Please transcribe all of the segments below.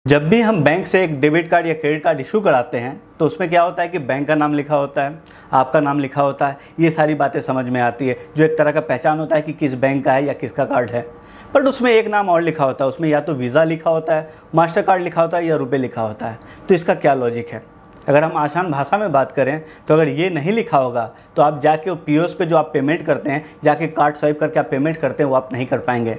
जब भी हम बैंक से एक डेबिट कार्ड या क्रेडिट कार्ड इशू कराते हैं तो उसमें क्या होता है कि बैंक का नाम लिखा होता है, आपका नाम लिखा होता है, ये सारी बातें समझ में आती है, जो एक तरह का पहचान होता है कि किस बैंक का है या किसका कार्ड है। बट उसमें एक नाम और लिखा होता है, उसमें या तो वीज़ा लिखा होता है, मास्टर कार्ड लिखा होता है या रुपए लिखा होता है। तो इसका क्या लॉजिक है? अगर हम आसान भाषा में बात करें तो अगर ये नहीं लिखा होगा तो आप जाके पीओएस पे जो आप पेमेंट करते हैं, जाके कार्ड स्वाइप करके आप पेमेंट करते हैं, वो आप नहीं कर पाएंगे।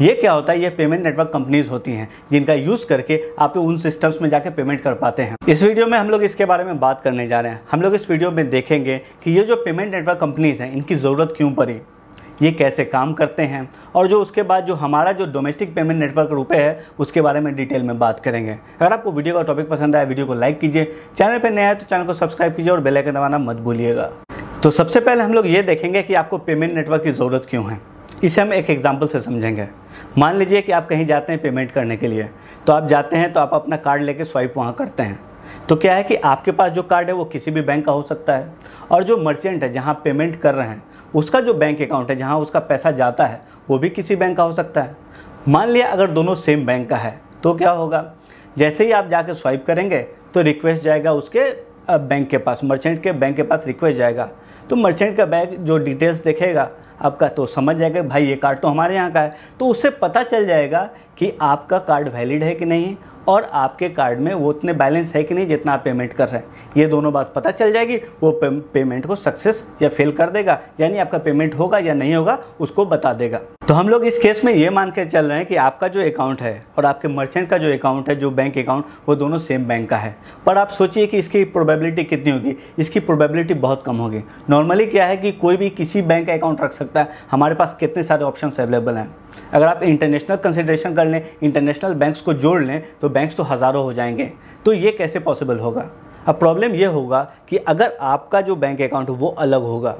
ये क्या होता है? ये पेमेंट नेटवर्क कंपनीज होती हैं जिनका यूज़ करके आप उन सिस्टम्स में जाके पेमेंट कर पाते हैं। इस वीडियो में हम लोग इसके बारे में बात करने जा रहे हैं। हम लोग इस वीडियो में देखेंगे कि ये जो पेमेंट नेटवर्क कंपनीज हैं इनकी ज़रूरत क्यों पड़ी, ये कैसे काम करते हैं, और जो उसके बाद जो हमारा जो डोमेस्टिक पेमेंट नेटवर्क रुपए है उसके बारे में डिटेल में बात करेंगे। अगर आपको वीडियो का टॉपिक पसंद आया, वीडियो को लाइक कीजिए, चैनल पर नया है तो चैनल को सब्सक्राइब कीजिए और बेल आइकन दबाना मत भूलिएगा। तो सबसे पहले हम लोग ये देखेंगे कि आपको पेमेंट नेटवर्क की ज़रूरत क्यों है। इसे हम एक एग्जाम्पल से समझेंगे। मान लीजिए कि आप कहीं जाते हैं पेमेंट करने के लिए, तो आप जाते हैं तो आप अपना कार्ड लेके स्वाइप वहाँ करते हैं। तो क्या है कि आपके पास जो कार्ड है वो किसी भी बैंक का हो सकता है, और जो मर्चेंट है जहाँ पेमेंट कर रहे हैं उसका जो बैंक अकाउंट है जहाँ उसका पैसा जाता है वो भी किसी बैंक का हो सकता है। मान लिया अगर दोनों सेम बैंक का है तो क्या होगा, जैसे ही आप जाके स्वाइप करेंगे तो रिक्वेस्ट जाएगा उसके बैंक के पास, मर्चेंट के बैंक के पास रिक्वेस्ट जाएगा। तो मर्चेंट का बैंक जो डिटेल्स देखेगा आपका तो समझ जाएगा भाई ये कार्ड तो हमारे यहाँ का है। तो उससे पता चल जाएगा कि आपका कार्ड वैलिड है कि नहीं और आपके कार्ड में वो उतने बैलेंस है कि नहीं जितना आप पेमेंट कर रहे हैं। ये दोनों बात पता चल जाएगी, वो पेमेंट को सक्सेस या फेल कर देगा, यानी आपका पेमेंट होगा या नहीं होगा उसको बता देगा। तो हम लोग इस केस में ये मान के चल रहे हैं कि आपका जो अकाउंट है और आपके मर्चेंट का जो अकाउंट है, जो बैंक अकाउंट, वो दोनों सेम बैंक का है। पर आप सोचिए कि इसकी प्रोबेबिलिटी कितनी होगी? इसकी प्रोबेबिलिटी बहुत कम होगी। नॉर्मली क्या है कि कोई भी किसी बैंक का अकाउंट रख सकता है। हमारे पास कितने सारे ऑप्शन अवेलेबल हैं। अगर आप इंटरनेशनल कंसिडरेशन कर लें, इंटरनेशनल बैंक्स को जोड़ लें तो बैंक्स तो हज़ारों हो जाएंगे। तो ये कैसे पॉसिबल होगा? अब प्रॉब्लम ये होगा कि अगर आपका जो बैंक अकाउंट वो अलग होगा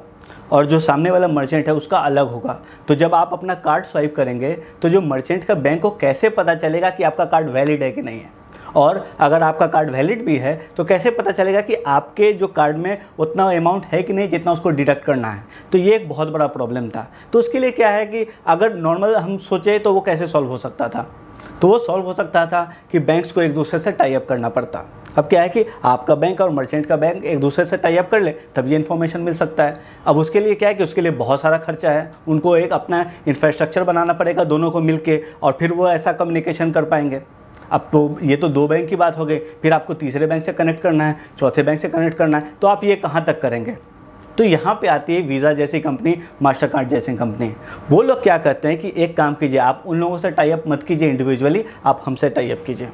और जो सामने वाला मर्चेंट है उसका अलग होगा, तो जब आप अपना कार्ड स्वाइप करेंगे तो जो मर्चेंट का बैंक को कैसे पता चलेगा कि आपका कार्ड वैलिड है कि नहीं है? और अगर आपका कार्ड वैलिड भी है तो कैसे पता चलेगा कि आपके जो कार्ड में उतना अमाउंट है कि नहीं जितना उसको डिडक्ट करना है? तो ये एक बहुत बड़ा प्रॉब्लम था। तो उसके लिए क्या है कि अगर नॉर्मल हम सोचे तो वो कैसे सॉल्व हो सकता था? तो वो सॉल्व हो सकता था कि बैंक्स को एक दूसरे से टाई अप करना पड़ता। अब क्या है कि आपका बैंक और मर्चेंट का बैंक एक दूसरे से टाई अप कर ले तब ये इन्फॉर्मेशन मिल सकता है। अब उसके लिए क्या है कि उसके लिए बहुत सारा खर्चा है, उनको एक अपना इंफ्रास्ट्रक्चर बनाना पड़ेगा दोनों को मिलके, और फिर वो ऐसा कम्युनिकेशन कर पाएंगे। अब तो ये तो दो बैंक की बात हो गई, फिर आपको तीसरे बैंक से कनेक्ट करना है, चौथे बैंक से कनेक्ट करना है, तो आप ये कहाँ तक करेंगे? तो यहाँ पे आती है वीज़ा जैसी कंपनी, मास्टर कार्ड जैसी कंपनी। वो लोग क्या कहते हैं कि एक काम कीजिए, आप उन लोगों से टाई अप मत कीजिए इंडिविजुअली, आप हमसे टाई अप कीजिए।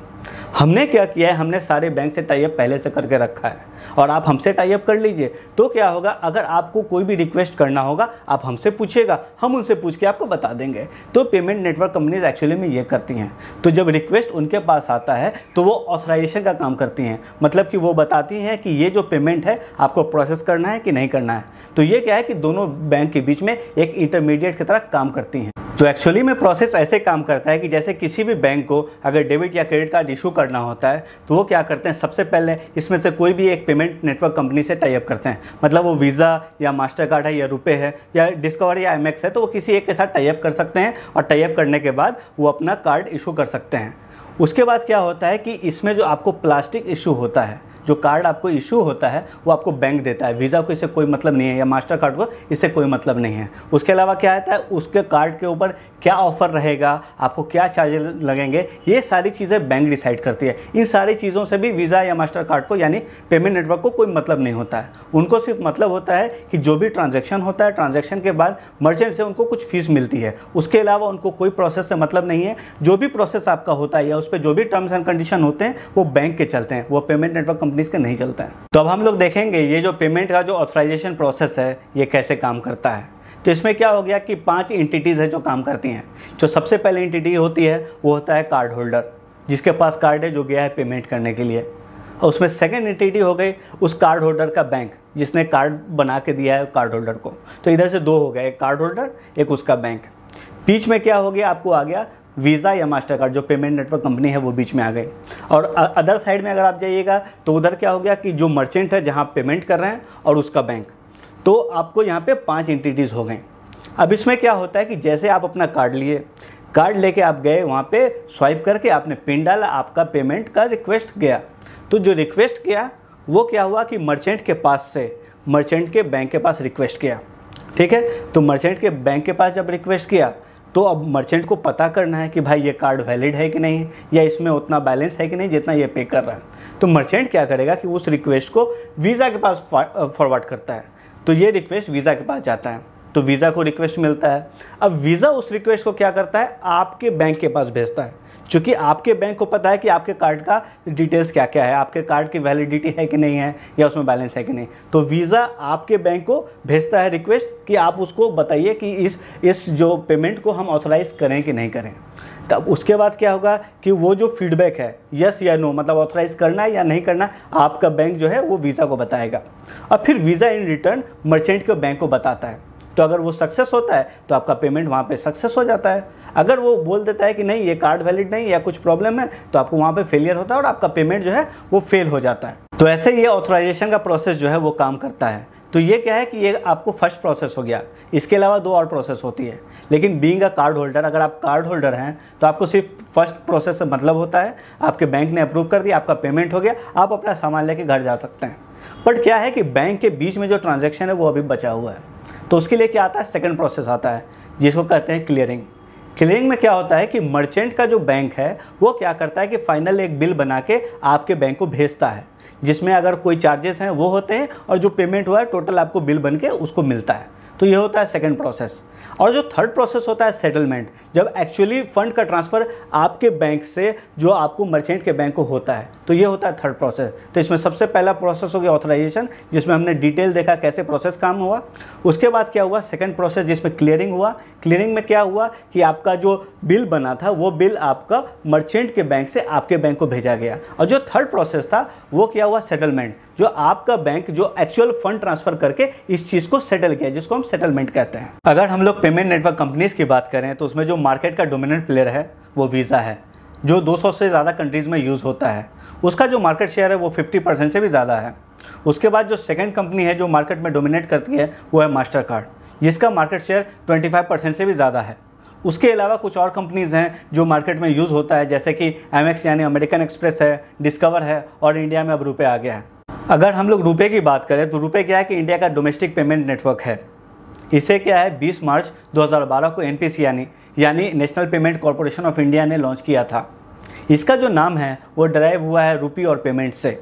हमने क्या किया है, हमने सारे बैंक से टाई अप पहले से करके रखा है और आप हमसे टाई अप कर लीजिए। तो क्या होगा, अगर आपको कोई भी रिक्वेस्ट करना होगा आप हमसे पूछिएगा, हम उनसे पूछ के आपको बता देंगे। तो पेमेंट नेटवर्क कंपनीज एक्चुअली में ये करती हैं। तो जब रिक्वेस्ट उनके पास आता है तो वो ऑथराइजेशन का काम करती हैं, मतलब कि वो बताती हैं कि ये जो पेमेंट है आपको प्रोसेस करना है कि नहीं करना है। तो ये क्या है कि दोनों बैंक के बीच में एक इंटरमीडिएट की तरह काम करती हैं। तो एक्चुअली में प्रोसेस ऐसे काम करता है कि जैसे किसी भी बैंक को अगर डेबिट या क्रेडिट कार्ड इशू करना होता है तो वो क्या करते हैं, सबसे पहले इसमें से कोई भी एक पेमेंट नेटवर्क कंपनी से टाई अप करते हैं। मतलब वो वीज़ा या मास्टर कार्ड है या रुपए है या डिस्कवर या एमएक्स है, तो वो किसी एक के साथ टाई अप कर सकते हैं और टाई अप करने के बाद वो अपना कार्ड इशू कर सकते हैं। उसके बाद क्या होता है कि इसमें जो आपको प्लास्टिक इशू होता है, जो कार्ड आपको इशू होता है वो आपको बैंक देता है। वीज़ा को इससे कोई मतलब नहीं है या मास्टर कार्ड को इससे कोई मतलब नहीं है। उसके अलावा क्या आता है, उसके कार्ड के ऊपर क्या ऑफ़र रहेगा, आपको क्या चार्जेस लगेंगे, ये सारी चीज़ें बैंक डिसाइड करती है। इन सारी चीज़ों से भी वीज़ा या मास्टर कार्ड को यानी पेमेंट नेटवर्क को कोई मतलब नहीं होता है। उनको सिर्फ मतलब होता है कि जो भी ट्रांजैक्शन होता है, ट्रांजैक्शन के बाद मर्चेंट से उनको कुछ फीस मिलती है। उसके अलावा उनको कोई प्रोसेस से मतलब नहीं है। जो भी प्रोसेस आपका होता है या उस पर जो भी टर्म्स एंड कंडीशन होते हैं वो बैंक के चलते हैं, वो पेमेंट नेटवर्क कंपनीज के नहीं चलता है। तो अब हम लोग देखेंगे ये जो पेमेंट का जो ऑथराइजेशन प्रोसेस है ये कैसे काम करता है। तो इसमें क्या हो गया कि 5 एंटिटीज़ है जो काम करती हैं। जो सबसे पहले एंटिटी होती है वो होता है कार्ड होल्डर, जिसके पास कार्ड है, जो गया है पेमेंट करने के लिए। और उसमें सेकंड एंटिटी हो गई उस कार्ड होल्डर का बैंक, जिसने कार्ड बना के दिया है कार्ड होल्डर को। तो इधर से 2 हो गए, एक कार्ड होल्डर एक उसका बैंक। बीच में क्या हो गया, आपको आ गया वीज़ा या मास्टर कार्ड, जो पेमेंट नेटवर्क कंपनी है वो बीच में आ गई। और अदर साइड में अगर आप जाइएगा तो उधर क्या हो गया कि जो मर्चेंट है जहाँ पेमेंट कर रहे हैं और उसका बैंक। तो आपको यहाँ पे 5 एंटिटीज़ हो गई। अब इसमें क्या होता है कि जैसे आप अपना कार्ड लिए, कार्ड लेके आप गए, वहाँ पे स्वाइप करके आपने पिन डाला, आपका पेमेंट का रिक्वेस्ट गया। तो जो रिक्वेस्ट किया वो क्या हुआ कि मर्चेंट के पास से मर्चेंट के बैंक के पास रिक्वेस्ट किया, ठीक है। तो मर्चेंट के बैंक के पास जब रिक्वेस्ट किया तो अब मर्चेंट को पता करना है कि भाई ये कार्ड वैलिड है कि नहीं, या इसमें उतना बैलेंस है कि नहीं जितना ये पे कर रहा है। तो मर्चेंट क्या करेगा कि उस रिक्वेस्ट को वीज़ा के पास फॉरवर्ड करता है। तो ये रिक्वेस्ट वीज़ा के पास जाता है, तो वीज़ा को रिक्वेस्ट मिलता है। अब वीज़ा उस रिक्वेस्ट को क्या करता है, आपके बैंक के पास भेजता है, क्योंकि आपके बैंक को पता है कि आपके कार्ड का डिटेल्स क्या क्या है, आपके कार्ड की वैलिडिटी है कि नहीं है, या उसमें बैलेंस है कि नहीं। तो वीज़ा आपके बैंक को भेजता है रिक्वेस्ट कि आप उसको बताइए कि इस जो पेमेंट को हम ऑथराइज़ करें कि नहीं करें। तब उसके बाद क्या होगा कि वो जो फीडबैक है, यस या नो, मतलब ऑथराइज़ करना है या नहीं करना, आपका बैंक जो है वो वीज़ा को बताएगा। और फिर वीज़ा इन रिटर्न मर्चेंट के बैंक को बताता है। तो अगर वो सक्सेस होता है तो आपका पेमेंट वहाँ पे सक्सेस हो जाता है। अगर वो बोल देता है कि नहीं ये कार्ड वैलिड नहीं या कुछ प्रॉब्लम है, तो आपको वहाँ पे फेलियर होता है और आपका पेमेंट जो है वो फेल हो जाता है। तो ऐसे ये ऑथराइजेशन का प्रोसेस जो है वो काम करता है। तो ये क्या है कि ये आपको फर्स्ट प्रोसेस हो गया, इसके अलावा 2 और प्रोसेस होती है। लेकिन बीइंग अ कार्ड होल्डर, अगर आप कार्ड होल्डर हैं तो आपको सिर्फ फर्स्ट प्रोसेस से मतलब होता है, आपके बैंक ने अप्रूव कर दिया, आपका पेमेंट हो गया, आप अपना सामान लेके घर जा सकते हैं। बट क्या है कि बैंक के बीच में जो ट्रांजेक्शन है वो अभी बचा हुआ है, तो उसके लिए क्या आता है, सेकंड प्रोसेस आता है जिसको कहते हैं क्लियरिंग। क्लियरिंग में क्या होता है कि मर्चेंट का जो बैंक है वो क्या करता है कि फाइनल एक बिल बना के आपके बैंक को भेजता है, जिसमें अगर कोई चार्जेस हैं वो होते हैं और जो पेमेंट हुआ है टोटल आपको बिल बन के उसको मिलता है। तो ये होता है सेकंड प्रोसेस। और जो थर्ड प्रोसेस होता है सेटलमेंट, जब एक्चुअली फंड का ट्रांसफ़र आपके बैंक से जो आपको मर्चेंट के बैंक को होता है, तो ये होता है थर्ड प्रोसेस। तो इसमें सबसे पहला प्रोसेस हो गया ऑथराइजेशन, जिसमें हमने डिटेल देखा कैसे प्रोसेस काम हुआ। उसके बाद क्या हुआ, सेकंड प्रोसेस जिसमें क्लियरिंग हुआ। क्लियरिंग में क्या हुआ कि आपका जो बिल बना था वो बिल आपका मर्चेंट के बैंक से आपके बैंक को भेजा गया। और जो थर्ड प्रोसेस था वो क्या हुआ, सेटलमेंट, जो आपका बैंक जो एक्चुअल फंड ट्रांसफर करके इस चीज़ को सेटल किया, जिसको हम सेटलमेंट कहते हैं। अगर हम लोग पेमेंट नेटवर्क कंपनीज की बात करें तो उसमें जो मार्केट का डोमिनेंट प्लेयर है वो वीज़ा है, जो 200 से ज़्यादा कंट्रीज़ में यूज़ होता है। उसका जो मार्केट शेयर है वो 50% से भी ज़्यादा है। उसके बाद जो सेकंड कंपनी है जो मार्केट में डोमिनेट करती है वो है मास्टर कार्ड, जिसका मार्केट शेयर 25% से भी ज़्यादा है। उसके अलावा कुछ और कंपनीज़ हैं जो मार्केट में यूज़ होता है, जैसे कि एमएक्स यानी अमेरिकन एक्सप्रेस है, डिस्कवर है, और इंडिया में अब रुपए आ गया है। अगर हम लोग रुपए की बात करें तो रुपए क्या है कि इंडिया का डोमेस्टिक पेमेंट नेटवर्क है। इसे क्या है 20 मार्च 2012 को एनपीसी यानी national payment corporation of India ने लॉन्च किया था। इसका जो नाम है वो डराइव हुआ है रुपी और पेमेंट से,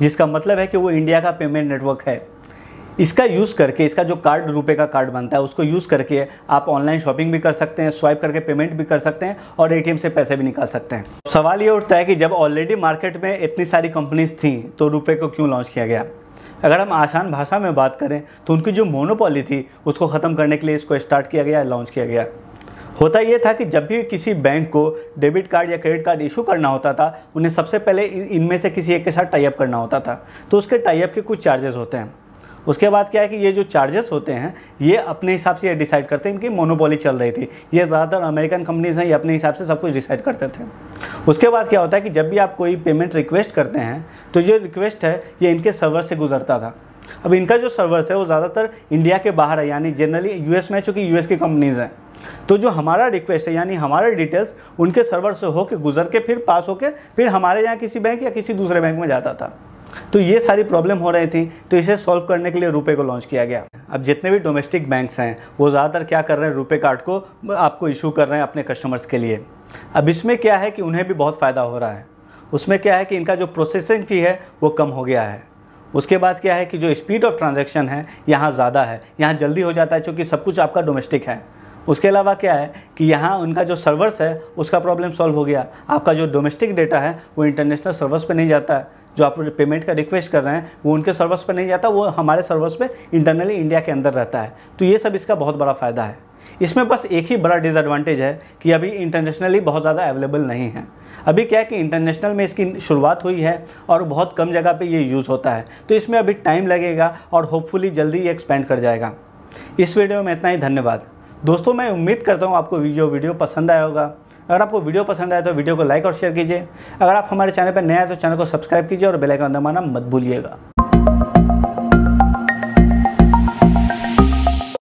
जिसका मतलब है कि वो इंडिया का पेमेंट नेटवर्क है। इसका यूज़ करके, इसका जो कार्ड रुपए का कार्ड बनता है उसको यूज़ करके आप ऑनलाइन शॉपिंग भी कर सकते हैं, स्वाइप करके पेमेंट भी कर सकते हैं, और एटीएम से पैसे भी निकाल सकते हैं। सवाल ये उठता है कि जब ऑलरेडी मार्केट में इतनी सारी कंपनीज थी तो रुपए को क्यों लॉन्च किया गया। अगर हम आसान भाषा में बात करें तो उनकी जो मोनोपोली थी उसको ख़त्म करने के लिए इसको स्टार्ट किया गया, लॉन्च किया गया। होता ये था कि जब भी किसी बैंक को डेबिट कार्ड या क्रेडिट कार्ड इशू करना होता था, उन्हें सबसे पहले इनमें से किसी एक के साथ टाई अप करना होता था। तो उसके टाई अप के कुछ चार्जेस होते हैं। उसके बाद क्या है कि ये जो चार्जेस होते हैं ये अपने हिसाब से ये डिसाइड करते हैं। इनकी मोनोपोली चल रही थी, ये ज़्यादातर अमेरिकन कंपनीज हैं, ये अपने हिसाब से सब कुछ डिसाइड करते थे। उसके बाद क्या होता है कि जब भी आप कोई पेमेंट रिक्वेस्ट करते हैं तो ये रिक्वेस्ट है ये इनके सर्वर से गुजरता था। अब इनका जो सर्वर्स है वो ज़्यादातर इंडिया के बाहर है, यानी जनरली यूएस में, चूँकि यूएस की कंपनीज़ हैं। तो जो हमारा रिक्वेस्ट है यानी हमारा डिटेल्स उनके सर्वर से होकर गुजर के फिर पास होकर फिर हमारे यहाँ किसी बैंक या किसी दूसरे बैंक में जाता था। तो ये सारी प्रॉब्लम हो रही थी, तो इसे सॉल्व करने के लिए रुपए को लॉन्च किया गया। अब जितने भी डोमेस्टिक बैंक्स हैं वो ज़्यादातर क्या कर रहे हैं, रुपए कार्ड को आपको इशू कर रहे हैं अपने कस्टमर्स के लिए। अब इसमें क्या है कि उन्हें भी बहुत फ़ायदा हो रहा है। उसमें क्या है कि इनका जो प्रोसेसिंग फ़ी है वो कम हो गया है। उसके बाद क्या है कि जो स्पीड ऑफ ट्रांजैक्शन है यहाँ ज़्यादा है, यहाँ जल्दी हो जाता है क्योंकि सब कुछ आपका डोमेस्टिक है। उसके अलावा क्या है कि यहाँ उनका जो सर्वर्स है उसका प्रॉब्लम सॉल्व हो गया। आपका जो डोमेस्टिक डेटा है वो इंटरनेशनल सर्वर्स पे नहीं जाता है, जो आप पेमेंट का रिक्वेस्ट कर रहे हैं वो उनके सर्वर्स पे नहीं जाता, वो हमारे सर्वर्स पे इंटरनली इंडिया के अंदर रहता है। तो ये सब इसका बहुत बड़ा फ़ायदा है। इसमें बस एक ही बड़ा डिसएडवांटेज है कि अभी इंटरनेशनली बहुत ज़्यादा अवेलेबल नहीं है। अभी क्या है कि इंटरनेशनल में इसकी शुरुआत हुई है और बहुत कम जगह पे ये यूज़ होता है, तो इसमें अभी टाइम लगेगा और होपफुली जल्दी ये एक्सपेंड कर जाएगा। इस वीडियो में इतना ही, धन्यवाद दोस्तों। मैं उम्मीद करता हूँ आपको वीडियो पसंद आया होगा। अगर आपको वीडियो पसंद आए तो वीडियो को लाइक और शेयर कीजिए। अगर आप हमारे चैनल पर नए हैं तो चैनल को सब्सक्राइब कीजिए और बेल आइकन दबाना मत भूलिएगा।